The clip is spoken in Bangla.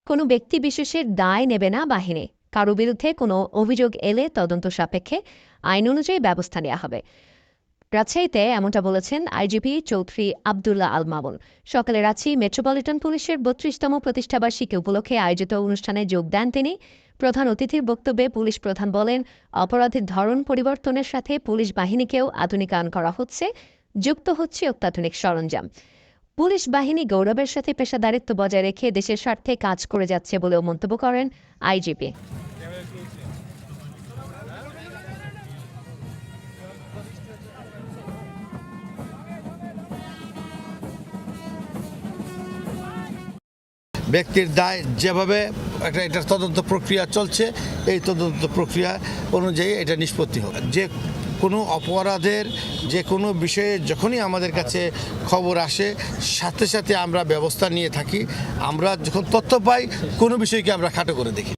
কোনো ব্যক্তি বিশেষের দায় নেবে না বাহিনী। কারো বিরুদ্ধে কোনো অভিযোগ এলে তদন্ত সাপেক্ষে আইন অনুযায়ী ব্যবস্থা নেওয়া হবে। রাজশাহীতে এমনটা বলেছেন আইজিপি চৌধুরী আবদুল্লাহ আল মামুন। সকালে রাজশাহী মেট্রোপলিটন পুলিশের ৩২তম প্রতিষ্ঠাবার্ষিকী উপলক্ষে আয়োজিত অনুষ্ঠানে যোগ দেন তিনি। প্রধান অতিথির বক্তব্যে পুলিশ প্রধান বলেন, অপরাধের ধরন পরিবর্তনের সাথে পুলিশ বাহিনীকেও আধুনিকায়ন করা হচ্ছে, যুক্ত হচ্ছে অত্যাধুনিক সরঞ্জাম। পুলিশ বাহিনী গৌরবের সাথে পেশাদারিত্ব বজায় রেখে দেশের স্বার্থে কাজ করে যাচ্ছে বলেও মন্তব্য করেন আইজিপি। ব্যক্তির দায় যেভাবে এটার তদন্ত প্রক্রিয়া চলছে, এই তদন্ত প্রক্রিয়া অনুযায়ী এটা নিষ্পত্তি হবে। যে কোনো অপরাধের যে কোনো বিষয়ে যখনই আমাদের কাছে খবর আসে, সাথে সাথে আমরা ব্যবস্থা নিয়ে থাকি। আমরা যখন তথ্য পাই, কোনো বিষয়কে আমরা খাটো করে দেখি।